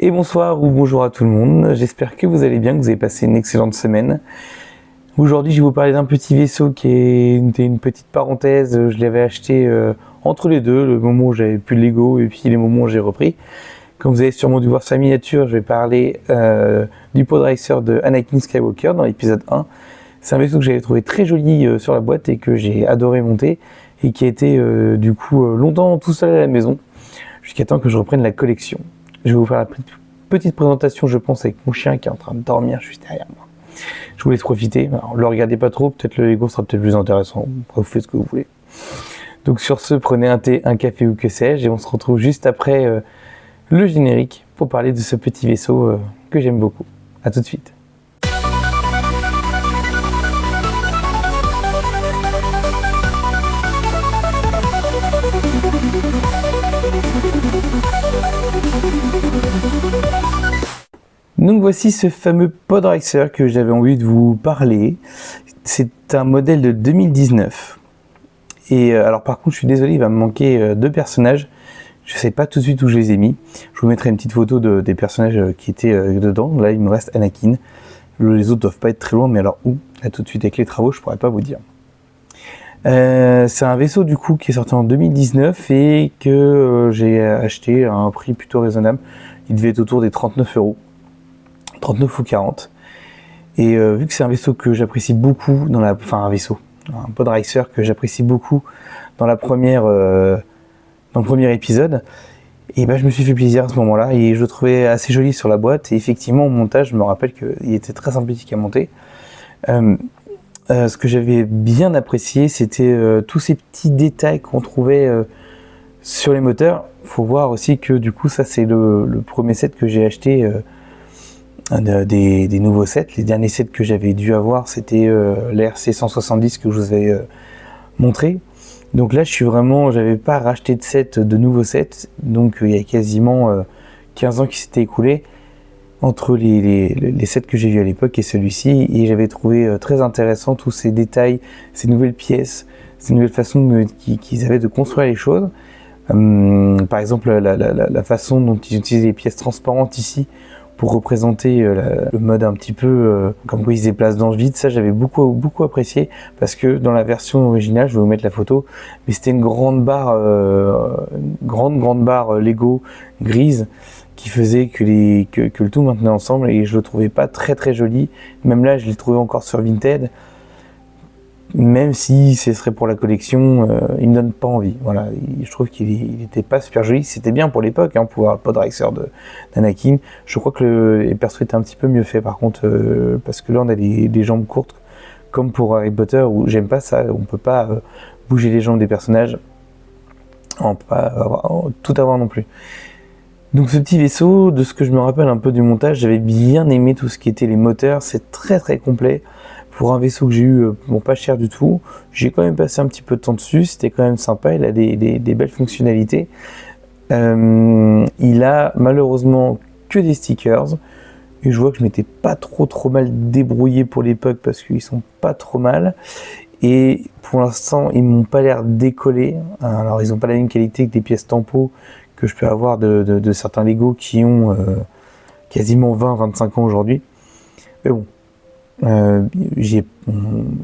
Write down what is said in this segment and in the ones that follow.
Et bonsoir ou bonjour à tout le monde, j'espère que vous allez bien, que vous avez passé une excellente semaine. Aujourd'hui je vais vous parler d'un petit vaisseau qui est une petite parenthèse, je l'avais acheté entre les deux, le moment où j'avais plus de Lego et puis les moments où j'ai repris. Comme vous avez sûrement dû voir sa miniature, je vais parler du Podracer de Anakin Skywalker dans l'épisode 1. C'est un vaisseau que j'avais trouvé très joli sur la boîte et que j'ai adoré monter et qui a été du coup longtemps tout seul à la maison jusqu'à temps que je reprenne la collection. Je vais vous faire la petite présentation, je pense, avec mon chien qui est en train de dormir juste derrière moi. Je vous laisse profiter. Alors, le regardez pas trop, peut-être le Lego sera peut-être plus intéressant. Après, vous faites ce que vous voulez. Donc sur ce, prenez un thé, un café ou que sais-je, et on se retrouve juste après le générique pour parler de ce petit vaisseau que j'aime beaucoup. A tout de suite. Donc voici ce fameux Podracer que j'avais envie de vous parler. C'est un modèle de 2019. Et alors par contre, je suis désolé, il va me manquer deux personnages. Je ne sais pas tout de suite où je les ai mis. Je vous mettrai une petite photo des personnages qui étaient dedans. Là, il me reste Anakin. Les autres doivent pas être très loin, mais alors où? Là, tout de suite avec les travaux, je pourrais pas vous dire. C'est un vaisseau du coup qui est sorti en 2019 et que j'ai acheté à un prix plutôt raisonnable. Il devait être autour des 39 €. 39 ou 40. Et vu que c'est un vaisseau que j'apprécie beaucoup un Podracer que j'apprécie beaucoup dans le premier épisode, et ben je me suis fait plaisir à ce moment-là et je le trouvais assez joli sur la boîte. Et effectivement, au montage, je me rappelle qu'il était très sympathique à monter. Ce que j'avais bien apprécié, c'était tous ces petits détails qu'on trouvait sur les moteurs. Faut voir aussi que du coup, ça c'est le premier set que j'ai acheté. Des nouveaux sets. Les derniers sets que j'avais dû avoir, c'était l'RC 170 que je vous avais montré. Donc là, j'avais pas racheté de nouveaux sets. Donc il y a quasiment 15 ans qui s'étaient écoulés entre les sets que j'ai vus à l'époque et celui-ci. Et j'avais trouvé très intéressant tous ces détails, ces nouvelles pièces, ces nouvelles façons qu'ils avaient de construire les choses. Par exemple, la façon dont ils utilisent les pièces transparentes ici pour représenter le mode un petit peu comme quoi il se déplace dans le vide. Ça, j'avais beaucoup apprécié parce que dans la version originale, je vais vous mettre la photo, mais c'était une grande barre Lego grise qui faisait que le tout maintenait ensemble, et je le trouvais pas très très joli. Même là, je l'ai trouvé encore sur Vinted. Même si ce serait pour la collection, il me donne pas envie. Voilà, je trouve qu'il était pas super joli. C'était bien pour l'époque, pour un Podracer d'Anakin. Je crois que les persos étaient un petit peu mieux faits par contre, parce que là on a des jambes courtes, comme pour Harry Potter, où j'aime pas ça. On peut pas bouger les jambes des personnages. On peut pas tout avoir non plus. Donc ce petit vaisseau, de ce que je me rappelle un peu du montage, j'avais bien aimé tout ce qui était les moteurs. C'est très très complet. Pour un vaisseau que j'ai eu, pas cher du tout, j'ai quand même passé un petit peu de temps dessus, c'était quand même sympa, il a des belles fonctionnalités. Il a malheureusement que des stickers, et je vois que je m'étais pas trop mal débrouillé pour l'époque parce qu'ils sont pas trop mal. Et pour l'instant, ils m'ont pas l'air décollés. Alors ils ont pas la même qualité que des pièces tempo que je peux avoir de certains Lego qui ont quasiment 20-25 ans aujourd'hui. Mais bon. Il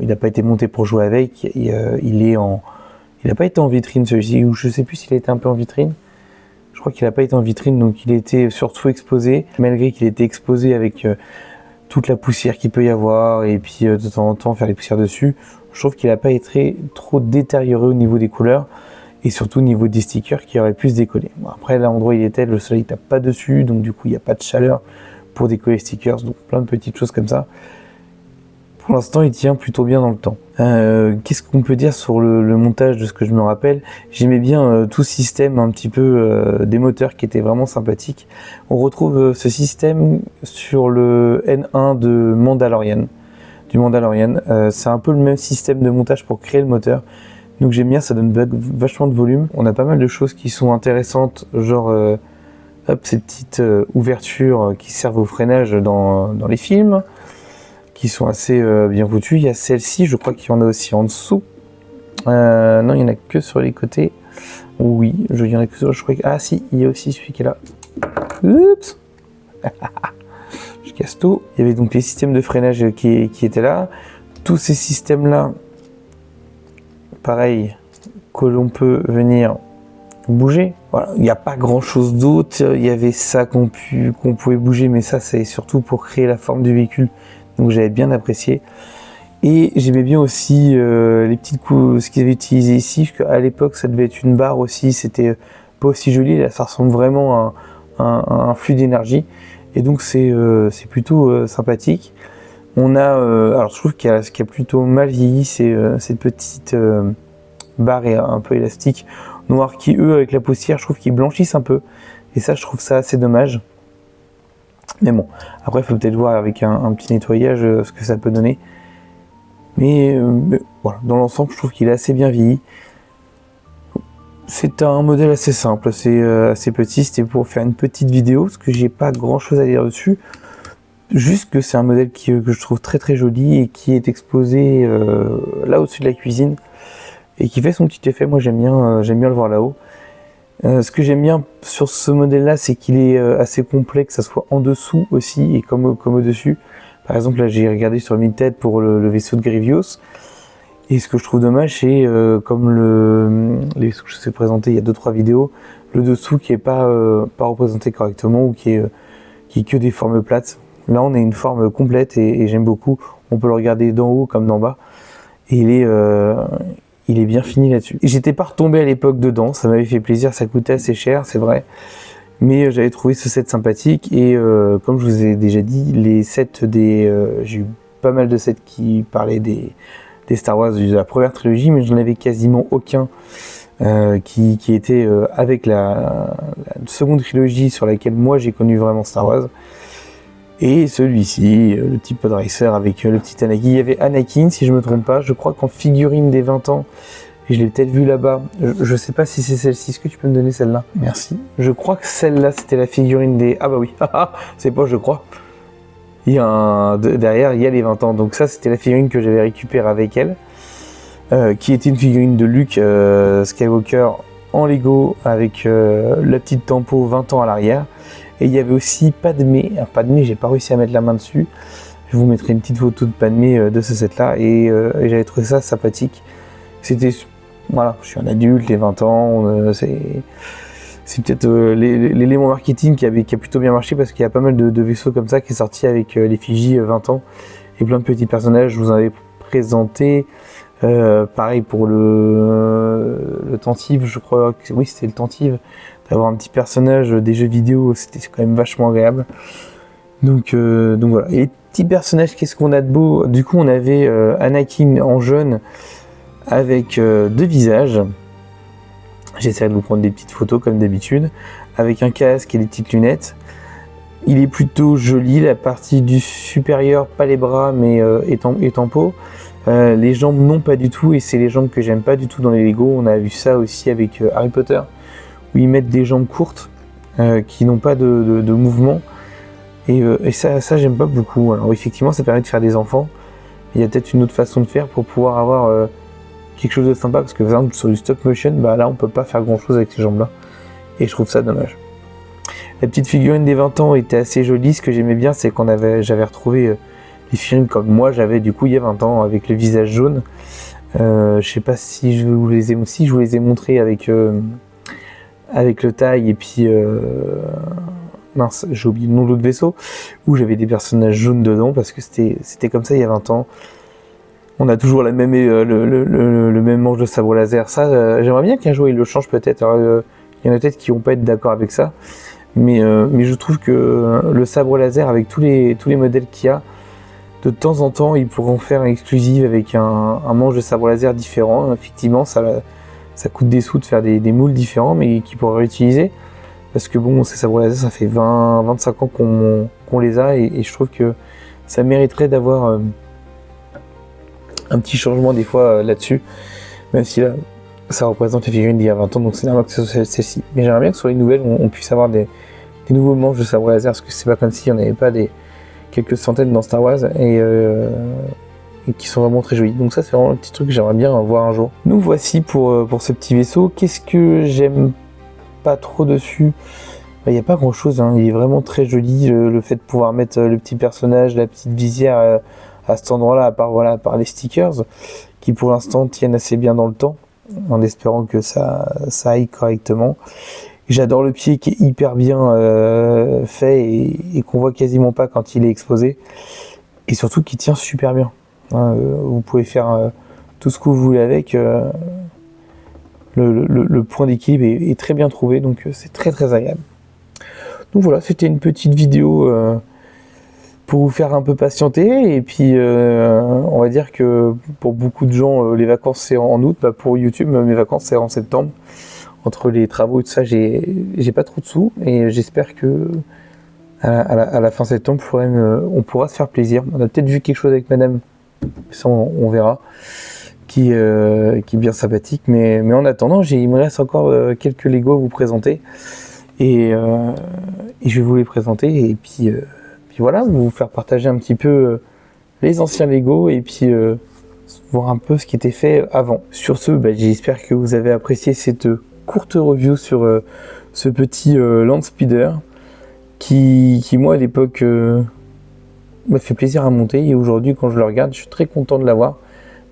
n'a pas été monté pour jouer avec. Il n'a pas été en vitrine celui-ci, ou je sais plus s'il a été un peu en vitrine. Je crois qu'il n'a pas été en vitrine, donc il était surtout exposé. Malgré qu'il était exposé avec toute la poussière qu'il peut y avoir, et puis de temps en temps faire les poussières dessus, je trouve qu'il n'a pas été trop détérioré au niveau des couleurs, et surtout au niveau des stickers qui auraient pu se décoller. Bon, après, l'endroit où il était, le soleil tape pas dessus, donc du coup il n'y a pas de chaleur pour décoller les stickers, donc plein de petites choses comme ça. Pour l'instant, il tient plutôt bien dans le temps. Qu'est-ce qu'on peut dire sur le montage de ce que je me rappelle? J'aimais bien tout ce système un petit peu des moteurs qui était vraiment sympathique. On retrouve ce système sur le N1 du Mandalorian. C'est un peu le même système de montage pour créer le moteur. Donc j'aime bien, ça donne vachement de volume. On a pas mal de choses qui sont intéressantes, genre ces petites ouvertures qui servent au freinage dans les films, qui sont assez bien foutues. Il y a celle-ci, je crois qu'il y en a aussi en dessous. Non, il n'y en a que sur les côtés. Oui, il y en a que sur... Je crois que... Ah si, il y a aussi celui qui est là. Oups. Je casse tout. Il y avait donc les systèmes de freinage qui étaient là. Tous ces systèmes-là, pareil, que l'on peut venir bouger. Voilà, il n'y a pas grand-chose d'autre. Il y avait ça qu'on pouvait bouger, mais ça, c'est surtout pour créer la forme du véhicule. Donc j'avais bien apprécié. Et j'aimais bien aussi les petites coups, ce qu'ils avaient utilisé ici, parce qu'à l'époque, ça devait être une barre aussi. C'était pas aussi joli. Là, ça ressemble vraiment à un flux d'énergie. Et donc c'est plutôt sympathique. On a, alors je trouve ce qui a plutôt mal vieilli, c'est cette petite barre un peu élastique noire qui, eux, avec la poussière, je trouve qu'ils blanchissent un peu. Et ça, je trouve ça assez dommage. Mais bon, après, il faut peut-être voir avec un petit nettoyage ce que ça peut donner. Mais voilà, dans l'ensemble, je trouve qu'il est assez bien vieilli. C'est un modèle assez simple, c'est assez petit, c'était pour faire une petite vidéo, parce que j'ai pas grand chose à dire dessus. Juste que c'est un modèle que je trouve très très joli et qui est exposé là au-dessus de la cuisine et qui fait son petit effet. Moi j'aime bien le voir là-haut. Ce que j'aime bien sur ce modèle-là, c'est qu'il est assez complet, que ça soit en dessous aussi et comme au-dessus. Par exemple, là j'ai regardé sur Vinted pour le vaisseau de Grievous. Et ce que je trouve dommage, c'est comme les vaisseaux que je vous ai présentés il y a 2-3 vidéos, le dessous qui est pas représenté correctement ou qui est que des formes plates. Là, on a une forme complète et j'aime beaucoup. On peut le regarder d'en haut comme d'en bas. Et il est bien fini là-dessus. J'étais pas retombé à l'époque dedans, ça m'avait fait plaisir, ça coûtait assez cher, c'est vrai. Mais j'avais trouvé ce set sympathique et comme je vous ai déjà dit, les sets j'ai eu pas mal de sets qui parlaient des Star Wars de la première trilogie, mais je n'en avais quasiment aucun qui était avec la seconde trilogie sur laquelle moi j'ai connu vraiment Star Wars. Et celui-ci, le petit pod racer avec le petit Anakin. Il y avait Anakin, si je me trompe pas, je crois qu'en figurine des 20 ans, et je l'ai peut-être vu là-bas, je sais pas si c'est celle-ci, est-ce que tu peux me donner celle-là? Merci. Je crois que celle-là, c'était la figurine des... Ah bah oui, c'est pas je crois. Il y a derrière, il y a les 20 ans, donc ça c'était la figurine que j'avais récupérée avec elle, qui était une figurine de Luke Skywalker en Lego, avec la petite tempo 20 ans à l'arrière. Et il y avait aussi Padmé. Alors Padmé, j'ai pas réussi à mettre la main dessus. Je vous mettrai une petite photo de Padmé de ce set-là. Et j'avais trouvé ça sympathique. C'était... Voilà, je suis un adulte, les 20 ans, c'est peut-être l'élément marketing qui a plutôt bien marché parce qu'il y a pas mal de vaisseaux comme ça qui est sorti avec l'effigie 20 ans et plein de petits personnages. Je vous en avais présenté. Pareil pour le Tantive, je crois que oui, c'était le Tantive. D'avoir un petit personnage des jeux vidéo, c'était quand même vachement agréable. Donc voilà. Et les petits personnages, qu'est-ce qu'on a de beau? Du coup, on avait Anakin en jaune avec 2 visages. J'essaie de vous prendre des petites photos comme d'habitude, avec un casque et des petites lunettes. Il est plutôt joli, la partie du supérieur, pas les bras, mais étampeau. Les jambes, non, pas du tout, et c'est les jambes que j'aime pas du tout dans les Lego. On a vu ça aussi avec Harry Potter, où ils mettent des jambes courtes qui n'ont pas de mouvement. Et ça j'aime pas beaucoup. Alors effectivement, ça permet de faire des enfants. Il y a peut-être une autre façon de faire pour pouvoir avoir quelque chose de sympa, parce que par exemple sur du stop motion, bah là on peut pas faire grand chose avec ces jambes là. Et je trouve ça dommage. La petite figurine des 20 ans était assez jolie. Ce que j'aimais bien, c'est j'avais retrouvé les figurines comme moi j'avais du coup il y a 20 ans, avec le visage jaune. Je sais pas si je vous les ai montrés avec le taille et puis mince, j'ai oublié le nom de l'autre vaisseau, où j'avais des personnages jaunes dedans parce que c'était comme ça il y a 20 ans. On a toujours le même manche de sabre laser. Ça, j'aimerais bien qu'un jour il le change peut-être. Il y en a peut-être qui vont pas être d'accord avec ça, mais je trouve que le sabre laser avec tous les modèles qu'il y a, de temps en temps, ils pourront faire un exclusive avec un manche de sabre laser différent. Effectivement, ça coûte des sous de faire des moules différents, mais qu'ils pourraient réutiliser. Parce que bon, ces sabres laser, ça fait 25 ans qu'on les a, et je trouve que ça mériterait d'avoir un petit changement des fois là-dessus. Même si là, ça représente les figurines d'il y a 20 ans, donc c'est normal que ce soit celle-ci. Mais j'aimerais bien que sur les nouvelles, on puisse avoir des nouveaux manches de sabre laser, parce que c'est pas comme s'il n'y en avait pas quelques centaines dans Star Wars, et qui sont vraiment très jolis. Donc ça, c'est vraiment un petit truc que j'aimerais bien voir un jour. Nous voici pour ce petit vaisseau. Qu'est-ce que j'aime pas trop dessus? il n'y a pas grand chose, hein. Il est vraiment très joli, le fait de pouvoir mettre le petit personnage, la petite visière à cet endroit-là, à part les stickers, qui pour l'instant tiennent assez bien dans le temps, en espérant que ça aille correctement. J'adore le pied qui est hyper bien fait et qu'on voit quasiment pas quand il est exposé, et surtout qui tient super bien. Hein, vous pouvez faire tout ce que vous voulez avec. Le point d'équilibre est très bien trouvé, donc c'est très très agréable. Donc voilà, c'était une petite vidéo pour vous faire un peu patienter, et puis on va dire que pour beaucoup de gens les vacances c'est en août, bah pour YouTube mes vacances c'est en septembre. Entre les travaux et tout ça, j'ai pas trop de sous, et j'espère que à la fin septembre on pourra se faire plaisir. On a peut-être vu quelque chose avec madame, ça on verra, qui est bien sympathique, mais en attendant il me reste encore quelques Lego à vous présenter, et je vais vous les présenter, et puis voilà, vous faire partager un petit peu les anciens Lego, et puis voir un peu ce qui était fait avant. Sur ce, j'espère que vous avez apprécié cette courte review sur ce petit Land Speeder qui moi à l'époque m'a fait plaisir à monter, et aujourd'hui quand je le regarde je suis très content de l'avoir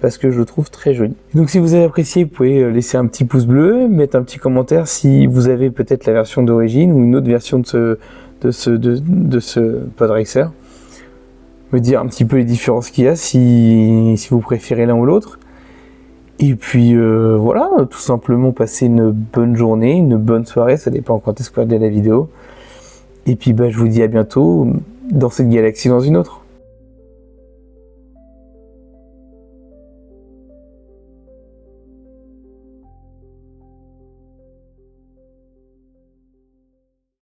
parce que je le trouve très joli. Donc si vous avez apprécié, vous pouvez laisser un petit pouce bleu, mettre un petit commentaire si vous avez peut-être la version d'origine ou une autre version de ce Pod Racer, me dire un petit peu les différences qu'il y a, si vous préférez l'un ou l'autre. Et puis voilà, tout simplement passer une bonne journée, une bonne soirée, ça dépend quand est-ce que vous regardez la vidéo. Et puis je vous dis à bientôt dans cette galaxie, dans une autre.